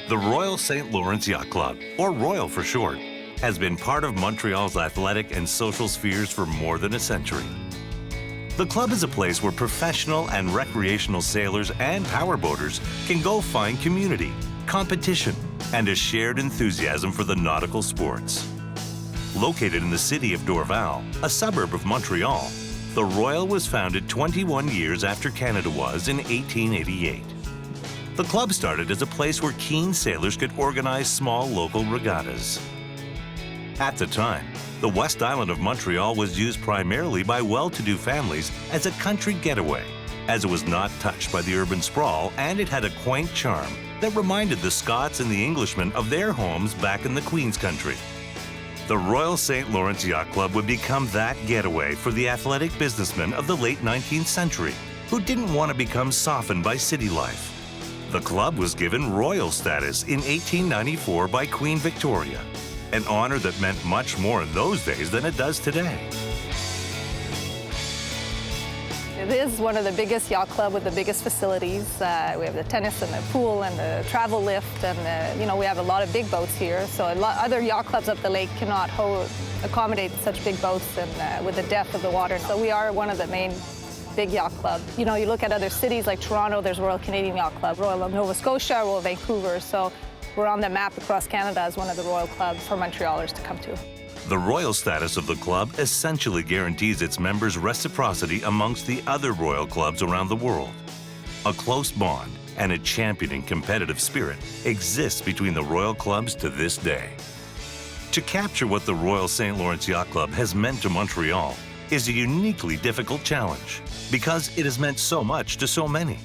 The Royal St. Lawrence Yacht Club, or Royal for short, has been part of Montreal's athletic and social spheres for more than a century. The club is a place where professional and recreational sailors and powerboaters can go find community, competition, and a shared enthusiasm for the nautical sports. Located in the city of Dorval, a suburb of Montreal, the Royal was founded 21 years after Canada was in 1888. The club started as a place where keen sailors could organize small local regattas. At the time, the West Island of Montreal was used primarily by well-to-do families as a country getaway, as it was not touched by the urban sprawl and it had a quaint charm that reminded the Scots and the Englishmen of their homes back in the Queen's Country. The Royal St. Lawrence Yacht Club would become that getaway for the athletic businessmen of the late 19th century who didn't want to become softened by city life. The club was given royal status in 1894 by Queen Victoria, an honor that meant much more in those days than it does today. It is one of the biggest yacht club with the biggest facilities. We have the tennis and the pool and the travel lift, and we have a lot of big boats here. So other yacht clubs up the lake cannot accommodate such big boats and with the depth of the water. So we are one of the main big yacht club. You look at other cities like Toronto, there's Royal Canadian Yacht Club, Royal Nova Scotia, Royal Vancouver. So we're on the map across Canada as one of the Royal clubs for Montrealers to come to. The royal status of the club essentially guarantees its members reciprocity amongst the other royal clubs around the world. A close bond and a championing competitive spirit exists between the royal clubs to this day. To capture what the Royal St. Lawrence Yacht Club has meant to Montreal is a uniquely difficult challenge because it has meant so much to so many.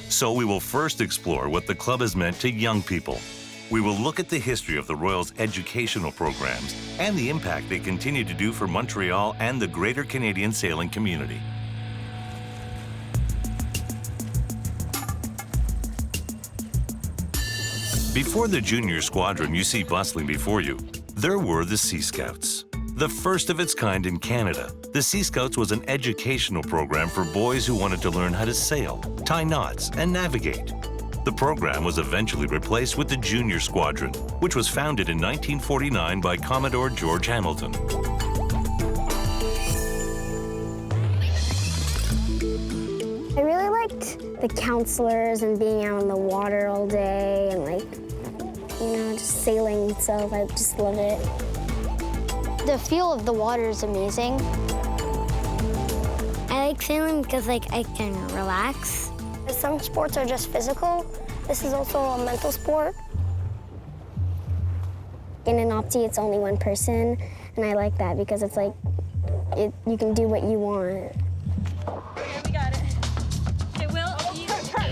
So we will first explore what the club has meant to young people. We will look at the history of the Royal's educational programs and the impact they continue to do for Montreal and the greater Canadian sailing community. Before the junior squadron you see bustling before you, there were the Sea Scouts. The first of its kind in Canada, the Sea Scouts was an educational program for boys who wanted to learn how to sail, tie knots, and navigate. The program was eventually replaced with the Junior Squadron, which was founded in 1949 by Commodore George Hamilton. I really liked the counselors and being out on the water all day and just sailing itself. I just love it. The feel of the water is amazing. I like sailing because I can relax. Some sports are just physical. This is also a mental sport. In an Opti, it's only one person, and I like that because it's you can do what you want. Okay, we got it. Okay, Will, you turn.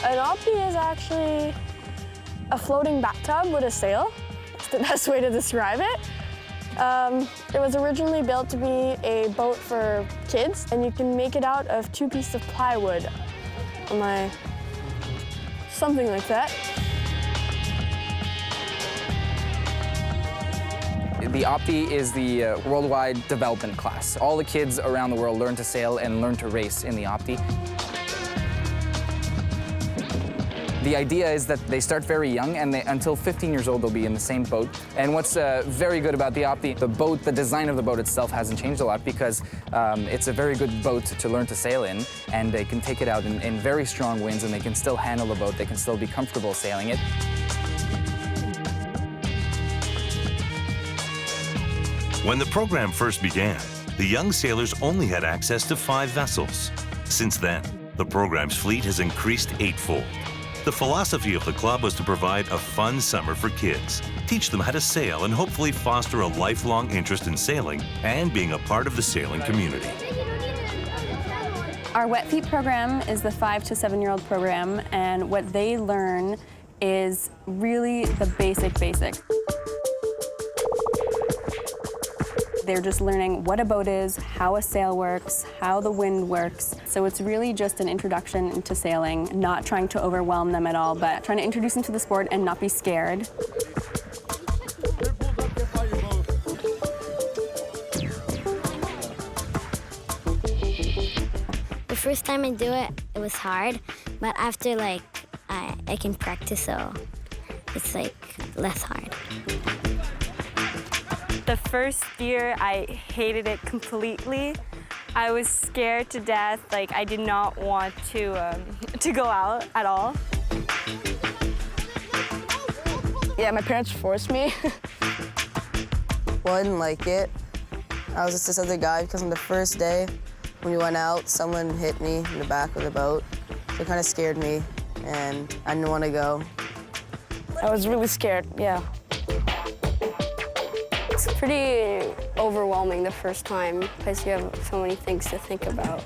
An Opti is actually a floating bathtub with a sail. That's the best way to describe it. It was originally built to be a boat for kids, and you can make it out of 2 pieces of plywood. Something like that. The Opti is the worldwide development class. All the kids around the world learn to sail and learn to race in the Opti. The idea is that they start very young, and until 15 years old, they'll be in the same boat. And what's very good about the Opti, the design of the boat itself hasn't changed a lot because it's a very good boat to learn to sail in, and they can take it out in very strong winds, and they can still handle the boat. They can still be comfortable sailing it. When the program first began, the young sailors only had access to 5 vessels. Since then, the program's fleet has increased 8-fold. The philosophy of the club was to provide a fun summer for kids, teach them how to sail, and hopefully foster a lifelong interest in sailing and being a part of the sailing community. Our Wet Feet program is the 5 to 7-year-old program, and what they learn is really the basic. They're just learning what a boat is, how a sail works, how the wind works. So it's really just an introduction into sailing, not trying to overwhelm them at all, but trying to introduce them to the sport and not be scared. first time I do it, it was hard, but after like I can practice, so it's like less hard. The first year, I hated it completely. I was scared to death. Like, I did not want to go out at all. Yeah, my parents forced me. Well, I didn't like it. I was just this other guy because on the first day when we went out, someone hit me in the back of the boat. So it kind of scared me, and I didn't want to go. I was really scared, yeah. It's pretty overwhelming the first time because you have so many things to think about.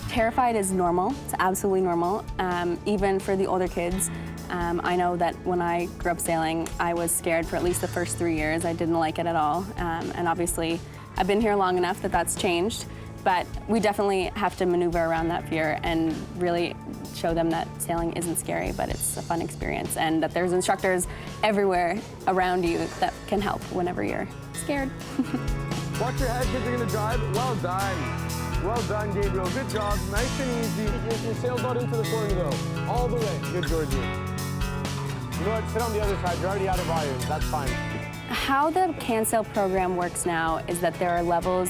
Terrified is normal. It's absolutely normal, even for the older kids. I know that when I grew up sailing, I was scared for at least the first 3 years. I didn't like it at all, and obviously, I've been here long enough that that's changed. But we definitely have to maneuver around that fear and really show them that sailing isn't scary, but it's a fun experience, and that there's instructors everywhere around you that can help whenever you're scared. Watch your head, kids are gonna drive. Well done. Well done, Gabriel. Good job. Nice and easy. Your sail's out into the corner, though. All the way. Good, Georgie. You know what? Sit on the other side. You're already out of irons. That's fine. How the CanSail program works now is that there are levels,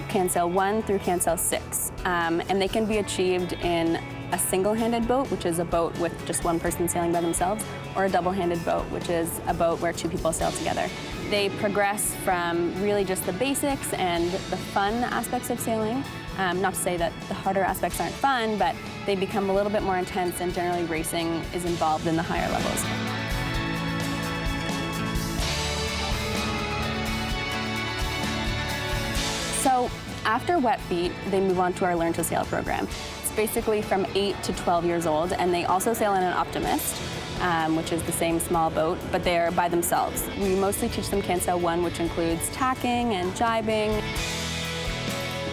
CanSail 1 through CanSail 6, and they can be achieved in a single-handed boat, which is a boat with just one person sailing by themselves, or a double-handed boat, which is a boat where 2 people sail together. They progress from really just the basics and the fun aspects of sailing. Not to say that the harder aspects aren't fun, but they become a little bit more intense, and generally racing is involved in the higher levels. So after Wet Feet, they move on to our Learn to Sail program. It's basically from 8 to 12 years old, and they also sail in an Optimist, which is the same small boat, but they're by themselves. We mostly teach them CanSail 1, which includes tacking and jibing.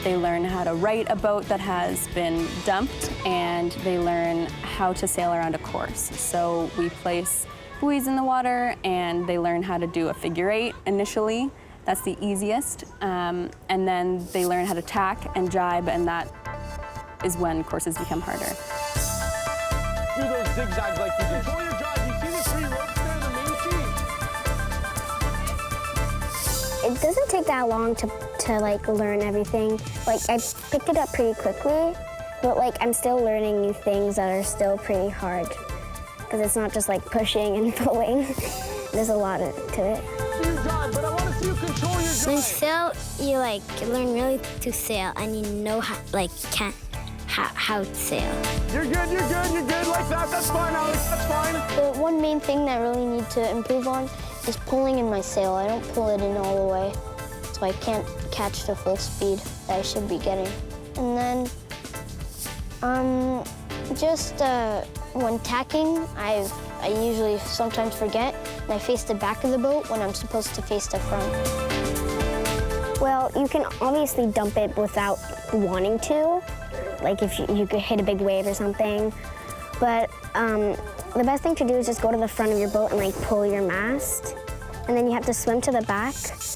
They learn how to right a boat that has been dumped, and they learn how to sail around a course. So we place buoys in the water, and they learn how to do a figure 8 initially. That's the easiest, and then they learn how to tack and jibe, and that is when courses become harder. Do those zigzags like you did. Control your drive. You see the 3 ropes there, the main sheet? It doesn't take that long to like learn everything. Like I picked it up pretty quickly, but like I'm still learning new things that are still pretty hard because it's not just like pushing and pulling. There's a lot to it. When you sail, you learn really to sail, and you know how to sail. You're good, you're good, you're good. Like that, that's fine, Alex, that's fine. The one main thing that I really need to improve on is pulling in my sail. I don't pull it in all the way, so I can't catch the full speed that I should be getting. And then, when tacking, I usually sometimes forget, and I face the back of the boat when I'm supposed to face the front. Well, you can obviously dump it without wanting to, like if you could hit a big wave or something. But the best thing to do is just go to the front of your boat and like pull your mast. And then you have to swim to the back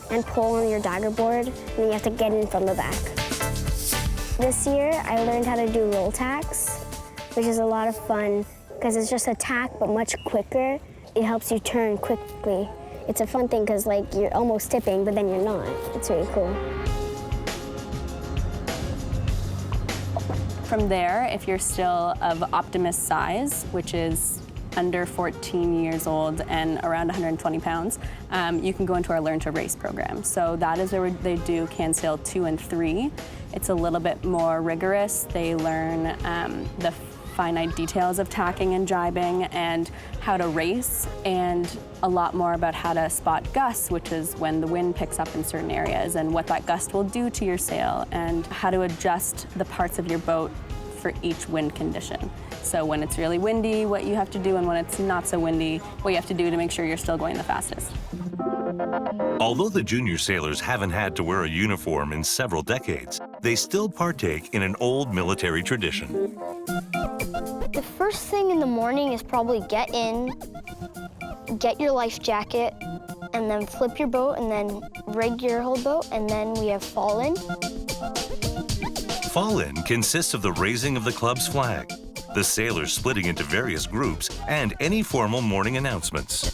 and pull on your dagger board, and then you have to get in from the back. This year, I learned how to do roll tacks, which is a lot of fun because it's just a tack, but much quicker. It helps you turn quickly. It's a fun thing because like you're almost tipping, but then you're not. It's really cool. From there, if you're still of Optimist size, which is under 14 years old and around 120 pounds, you can go into our Learn to Race program. So that is where they do CanSail 2 and 3. It's a little bit more rigorous. They learn the finite details of tacking and jibing and how to race, and a lot more about how to spot gusts, which is when the wind picks up in certain areas, and what that gust will do to your sail, and how to adjust the parts of your boat for each wind condition. So when it's really windy, what you have to do, and when it's not so windy, what you have to do to make sure you're still going the fastest. Although the junior sailors haven't had to wear a uniform in several decades, they still partake in an old military tradition. The first thing in the morning is probably get in, get your life jacket, and then flip your boat, and then rig your whole boat, and then we have fall in. Fall in consists of the raising of the club's flag, the sailors splitting into various groups, and any formal morning announcements.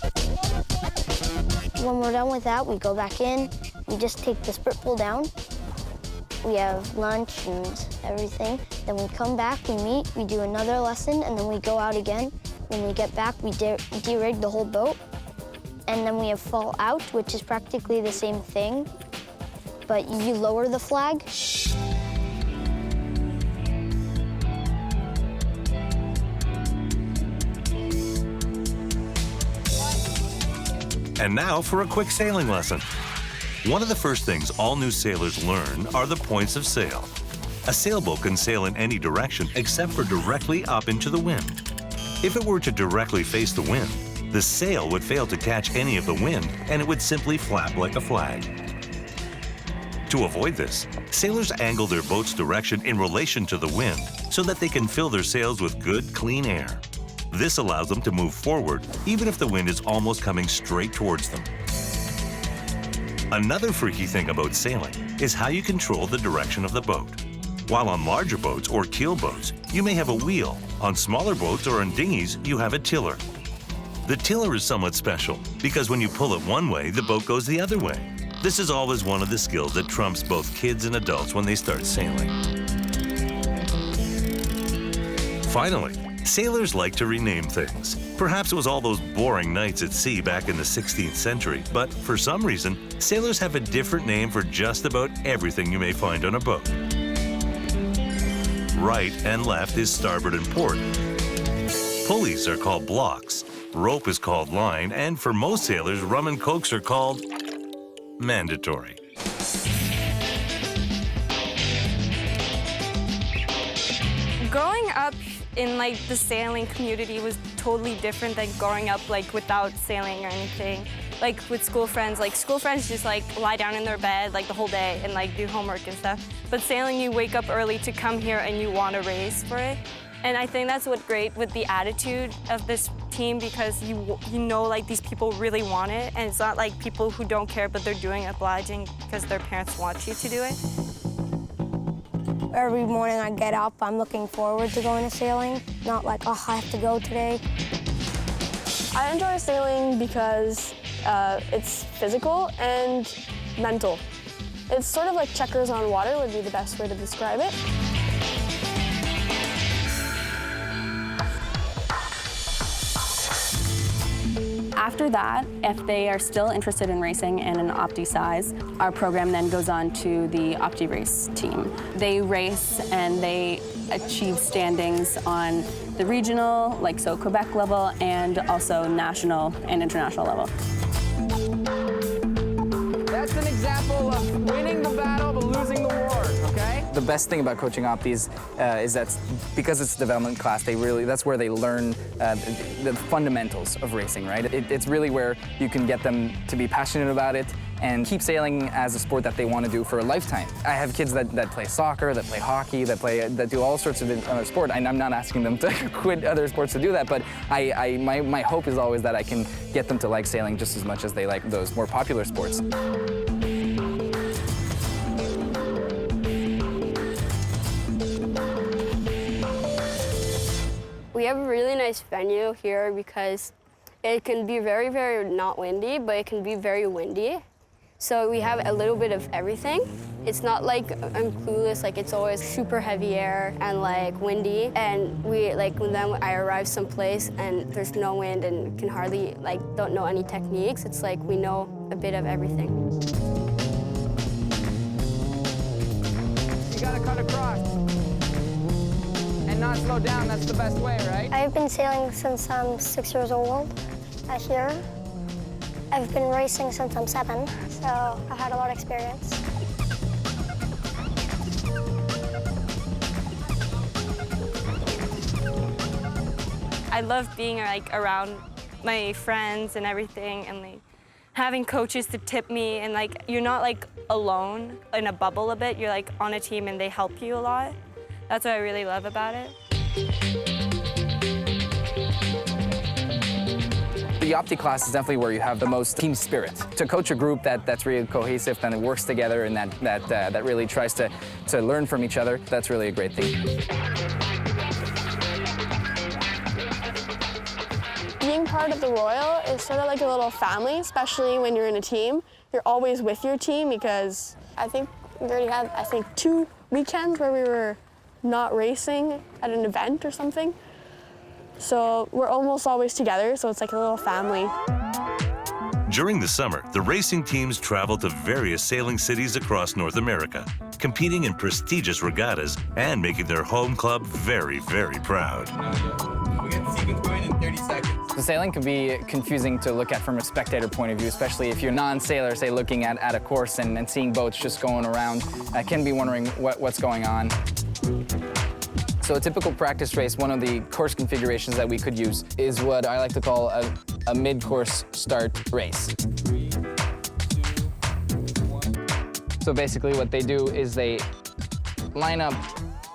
When we're done with that, we go back in. We just take the sprit pole down. We have lunch and everything. Then we come back, we meet, we do another lesson, and then we go out again. When we get back, we de-rig the whole boat. And then we have fall out, which is practically the same thing, but you lower the flag. And now for a quick sailing lesson. One of the first things all new sailors learn are the points of sail. A sailboat can sail in any direction except for directly up into the wind. If it were to directly face the wind, the sail would fail to catch any of the wind and it would simply flap like a flag. To avoid this, sailors angle their boat's direction in relation to the wind so that they can fill their sails with good, clean air. This allows them to move forward even if the wind is almost coming straight towards them. Another freaky thing about sailing is how you control the direction of the boat. While on larger boats or keel boats, you may have a wheel. On smaller boats or on dinghies, you have a tiller. The tiller is somewhat special because when you pull it one way, the boat goes the other way. This is always one of the skills that trumps both kids and adults when they start sailing. Finally, sailors like to rename things. Perhaps it was all those boring nights at sea back in the 16th century, but for some reason, sailors have a different name for just about everything you may find on a boat. Right and left is starboard and port. Pulleys are called blocks, rope is called line, and for most sailors, rum and cokes are called mandatory. Growing up in like the sailing community was totally different than growing up like without sailing or anything. Like with school friends just like lie down in their bed like the whole day and like do homework and stuff. But sailing, you wake up early to come here and you want to race for it. And I think that's what's great with the attitude of this team because you know like these people really want it and it's not like people who don't care but they're doing obliging because their parents want you to do it. Every morning I get up, I'm looking forward to going to sailing, not like, oh, I have to go today. I enjoy sailing because it's physical and mental. It's sort of like checkers on water would be the best way to describe it. After that, if they are still interested in racing in an Opti size, our program then goes on to the Opti race team. They race and they achieve standings on the regional, like so Quebec level, and also national and international level. That's an example of winning the battle but losing the war, okay? The best thing about coaching Optis is that because it's a development class, that's where they learn the fundamentals of racing, right? It's really where you can get them to be passionate about it and keep sailing as a sport that they want to do for a lifetime. I have kids that play soccer, that play hockey, that do all sorts of other sport, and I'm not asking them to quit other sports to do that, but my hope is always that I can get them to like sailing just as much as they like those more popular sports. We have a really nice venue here because it can be very, very not windy, but it can be very windy. So we have a little bit of everything. It's not like I'm clueless, like it's always super heavy air and like windy. And when I arrive someplace and there's no wind and can hardly, don't know any techniques, it's like we know a bit of everything. You gotta cut across and not slow down, that's the best way, right? I've been sailing since I'm 6 years old here. I've been racing since I'm 7, so I've had a lot of experience. I love being around my friends and everything and having coaches to tip me and you're not alone in a bubble a bit, you're on a team and they help you a lot. That's what I really love about it. The Opti class is definitely where you have the most team spirit. To coach a group that's really cohesive and that works together and that really tries to learn from each other, that's really a great thing. Being part of the Royal is sort of like a little family, especially when you're in a team. You're always with your team because I think we already had, 2 weekends where we were not racing at an event or something. So we're almost always together, so it's like a little family. During the summer, the racing teams travel to various sailing cities across North America, competing in prestigious regattas and making their home club very, very proud. We get the sequence going in 30 seconds. The sailing can be confusing to look at from a spectator point of view, especially if you're a non-sailor, say, looking at a course and seeing boats just going around. Can be wondering what's going on. So a typical practice race, one of the course configurations that we could use is what I like to call a mid-course start race. 3, 2, 1. So basically what they do is they line up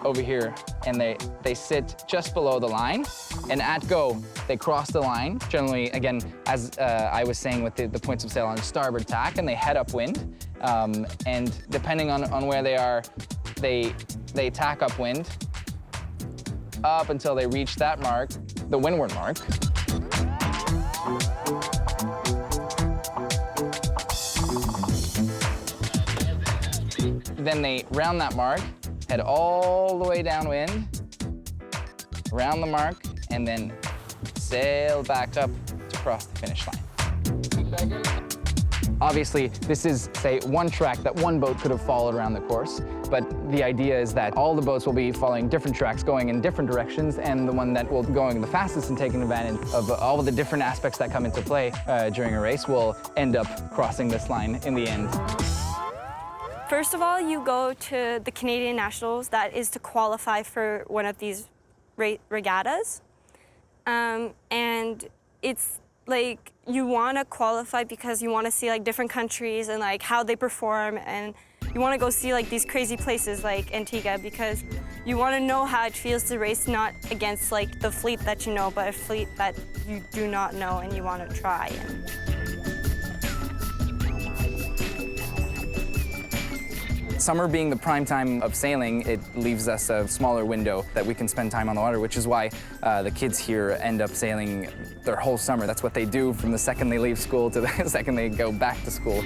over here and they sit just below the line, and at go, they cross the line. Generally, again, as I was saying with the points of sail on starboard tack, and they head upwind. And depending on where they are, they tack upwind up until they reach that mark, the windward mark. Then they round that mark, head all the way downwind, round the mark, and then sail back up to cross the finish line. Obviously, this is, say, one track that one boat could have followed around the course, but the idea is that all the boats will be following different tracks, going in different directions, and the one that will be going the fastest and taking advantage of all of the different aspects that come into play during a race will end up crossing this line in the end. First of all, you go to the Canadian Nationals. That is to qualify for one of these regattas. And it's like you want to qualify because you want to see like different countries and like how they perform, and you want to go see like these crazy places like Antigua because you want to know how it feels to race not against like the fleet that you know, but a fleet that you do not know and you want to try. Summer being the prime time of sailing, it leaves us a smaller window that we can spend time on the water, which is why the kids here end up sailing their whole summer. That's what they do from the second they leave school to the second they go back to school.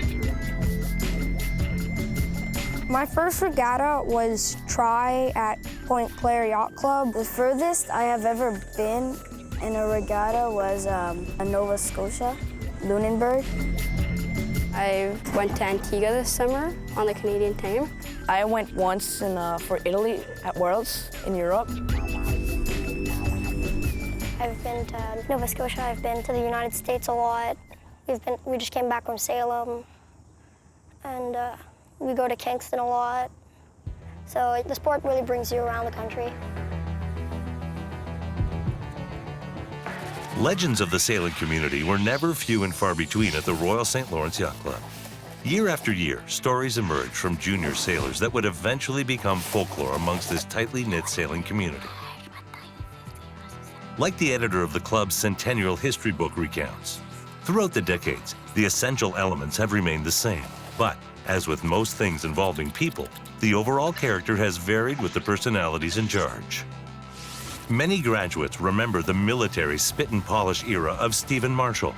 My first regatta was try at Point Claire Yacht Club. The furthest I have ever been in a regatta was Nova Scotia, Lunenburg. I went to Antigua this summer on the Canadian team. I went once for Italy at Worlds in Europe. I've been to Nova Scotia. I've been to the United States a lot. We just came back from Salem, and we go to Kingston a lot. So the sport really brings you around the country. Legends of the sailing community were never few and far between at the Royal St. Lawrence Yacht Club. Year after year, stories emerged from junior sailors that would eventually become folklore amongst this tightly knit sailing community. Like the editor of the club's centennial history book recounts, throughout the decades, the essential elements have remained the same. But, as with most things involving people, the overall character has varied with the personalities in charge. Many graduates remember the military spit and polish era of Stephen Marshall.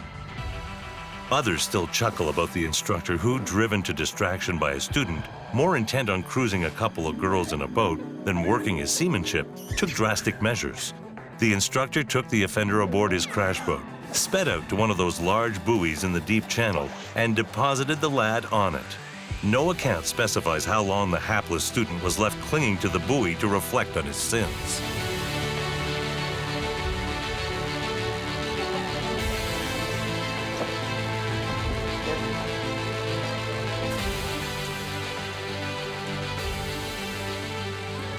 Others still chuckle about the instructor who, driven to distraction by a student, more intent on cruising a couple of girls in a boat than working his seamanship, took drastic measures. The instructor took the offender aboard his crash boat, sped out to one of those large buoys in the deep channel, and deposited the lad on it. No account specifies how long the hapless student was left clinging to the buoy to reflect on his sins.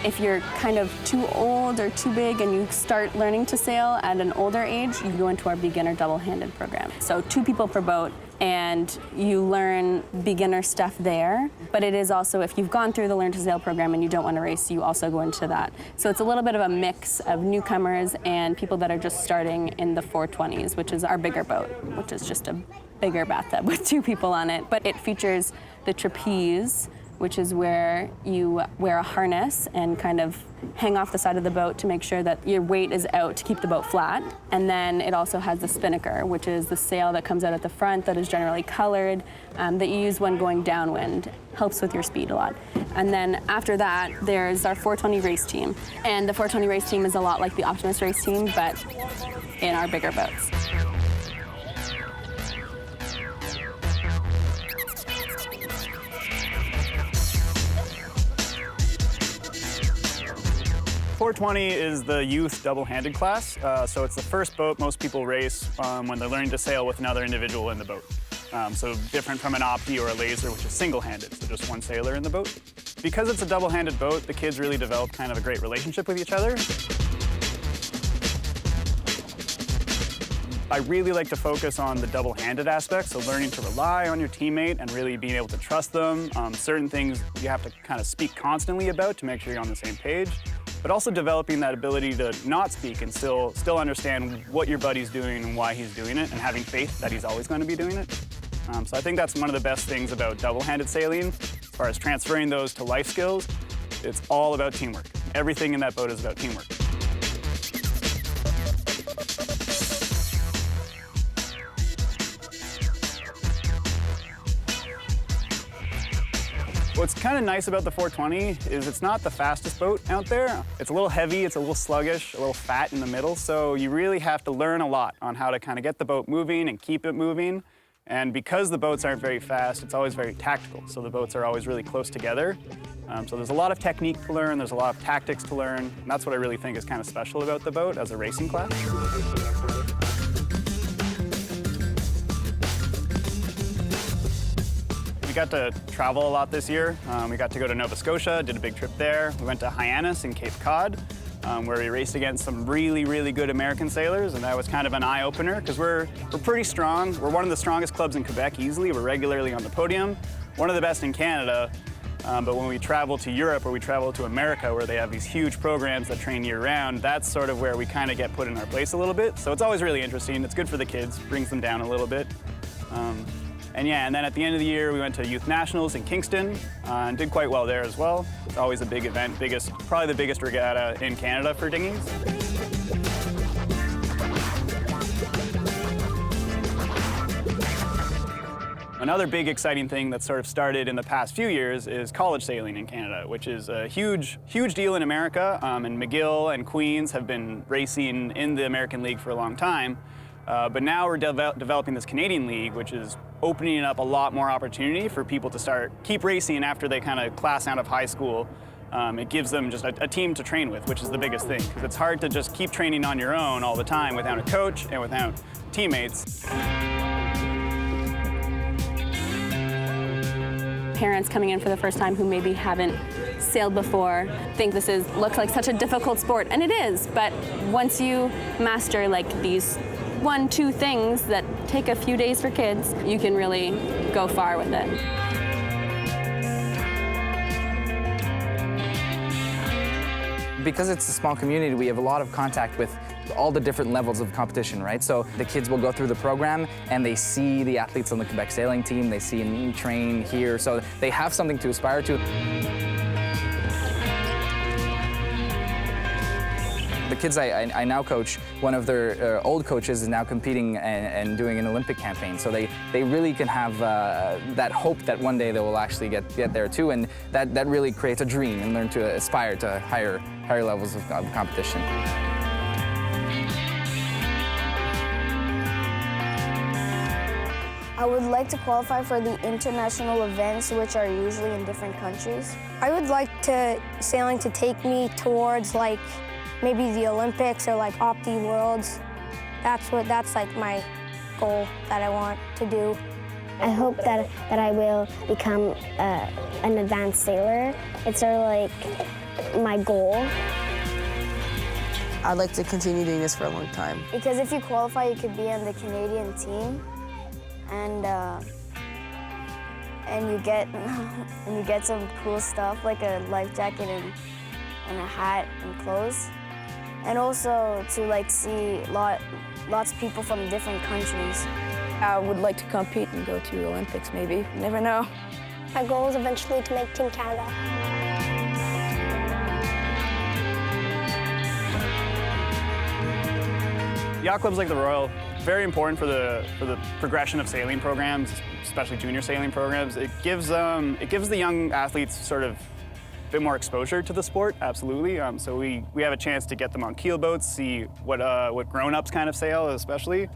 If you're kind of too old or too big and you start learning to sail at an older age, you go into our beginner double-handed program. So 2 people per boat, and you learn beginner stuff there. But it is also, if you've gone through the Learn to Sail program and you don't want to race, you also go into that. So it's a little bit of a mix of newcomers and people that are just starting in the 420s, which is our bigger boat, which is just a bigger bathtub with 2 people on it. But it features the trapeze, which is where you wear a harness and kind of hang off the side of the boat to make sure that your weight is out to keep the boat flat. And then it also has the spinnaker, which is the sail that comes out at the front that is generally colored, that you use when going downwind. Helps with your speed a lot. And then after that, there's our 420 race team. And the 420 race team is a lot like the Optimus race team, but in our bigger boats. 420 is the youth double-handed class, so it's the first boat most people race when they're learning to sail with another individual in the boat. So different from an Opti or a laser, which is single-handed, so just one sailor in the boat. Because it's a double-handed boat, the kids really develop kind of a great relationship with each other. I really like to focus on the double-handed aspect, so learning to rely on your teammate and really being able to trust them. Certain things you have to kind of speak constantly about to make sure you're on the same page, but also developing that ability to not speak and still understand what your buddy's doing and why he's doing it, and having faith that he's always going to be doing it. So I think that's one of the best things about double-handed sailing. As far as transferring those to life skills, it's all about teamwork. Everything in that boat is about teamwork. What's kind of nice about the 420 is it's not the fastest boat out there. It's a little heavy, it's a little sluggish, a little fat in the middle, so you really have to learn a lot on how to kind of get the boat moving and keep it moving. And because the boats aren't very fast, it's always very tactical, so the boats are always really close together. So there's a lot of technique to learn, there's a lot of tactics to learn, and that's what I really think is kind of special about the boat as a racing class. We got to travel a lot this year. We got to go to Nova Scotia, did a big trip there. We went to Hyannis in Cape Cod, where we raced against some really, really good American sailors, and that was kind of an eye-opener because we're pretty strong. We're one of the strongest clubs in Quebec easily. We're regularly on the podium, one of the best in Canada. But when we travel to Europe or we travel to America, where they have these huge programs that train year-round, that's sort of where we kind of get put in our place a little bit. So it's always really interesting. It's good for the kids, brings them down a little bit. And then at the end of the year, we went to Youth Nationals in Kingston and did quite well there as well. It's always a big event, probably the biggest regatta in Canada for dinghies. Another big exciting thing that sort of started in the past few years is college sailing in Canada, which is a huge, huge deal in America. And McGill and Queens have been racing in the American League for a long time. But now we're developing this Canadian League, which is opening up a lot more opportunity for people to keep racing after they kind of class out of high school. It gives them just a team to train with, which is the biggest thing, because it's hard to just keep training on your own all the time without a coach and without teammates. Parents coming in for the first time who maybe haven't sailed before think this looks like such a difficult sport, and it is, but once you master like these 1-2 things that take a few days for kids, you can really go far with it. Because it's a small community, we have a lot of contact with all the different levels of competition, right? So the kids will go through the program and they see the athletes on the Quebec sailing team, they see me train here, so they have something to aspire to. The kids I now coach, one of their old coaches is now competing and doing an Olympic campaign. So they really can have that hope that one day they will actually get there too, and that really creates a dream and learn to aspire to higher levels of competition. I would like to qualify for the international events, which are usually in different countries. I would like sailing to take me towards like maybe the Olympics or like Opti Worlds. That's like my goal that I want to do. I hope that I will become an advanced sailor. It's sort of like my goal. I'd like to continue doing this for a long time. Because if you qualify, you could be on the Canadian team. and you get some cool stuff like a life jacket and a hat and clothes, and also to like see lots of people from different countries. I would like to compete and go to Olympics maybe. You never know. My goal is eventually to make Team Canada. Yacht clubs like the Royal, very important for the progression of sailing programs, especially junior sailing programs. It gives the young athletes sort of a bit more exposure to the sport, absolutely. So we have a chance to get them on keel boats, see what grown-ups kind of sail, especially.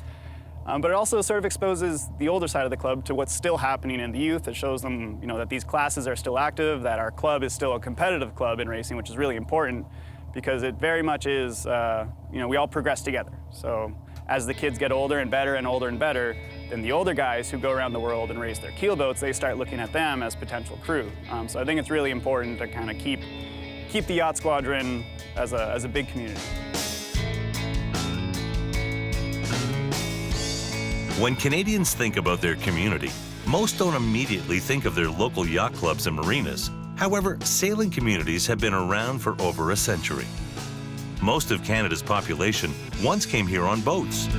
But it also sort of exposes the older side of the club to what's still happening in the youth. It shows them, that these classes are still active, that our club is still a competitive club in racing, which is really important because it very much is, we all progress together. So as the kids get older and better and older and better, then the older guys who go around the world and race their keel boats, they start looking at them as potential crew. So I think it's really important to kind of keep the yacht squadron as a big community. When Canadians think about their community, most don't immediately think of their local yacht clubs and marinas. However, sailing communities have been around for over a century. Most of Canada's population once came here on boats.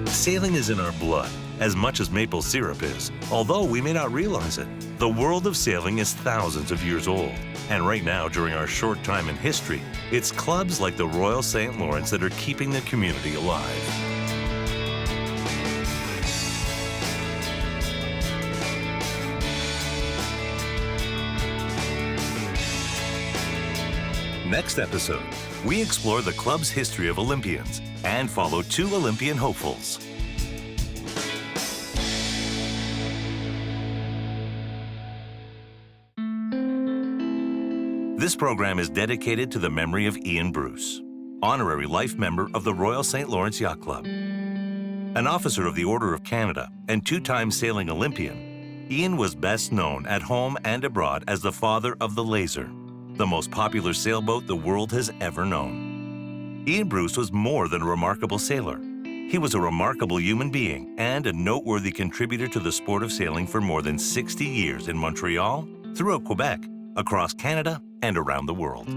Sailing is in our blood, as much as maple syrup is, although we may not realize it. The world of sailing is thousands of years old, and right now, during our short time in history, it's clubs like the Royal St. Lawrence that are keeping the community alive. Next episode, we explore the club's history of Olympians and follow 2 Olympian hopefuls. This program is dedicated to the memory of Ian Bruce, honorary life member of the Royal St. Lawrence Yacht Club. An officer of the Order of Canada and 2-time sailing Olympian, Ian was best known at home and abroad as the father of the Laser, the most popular sailboat the world has ever known. Ian Bruce was more than a remarkable sailor. He was a remarkable human being and a noteworthy contributor to the sport of sailing for more than 60 years in Montreal, throughout Quebec, across Canada, and around the world.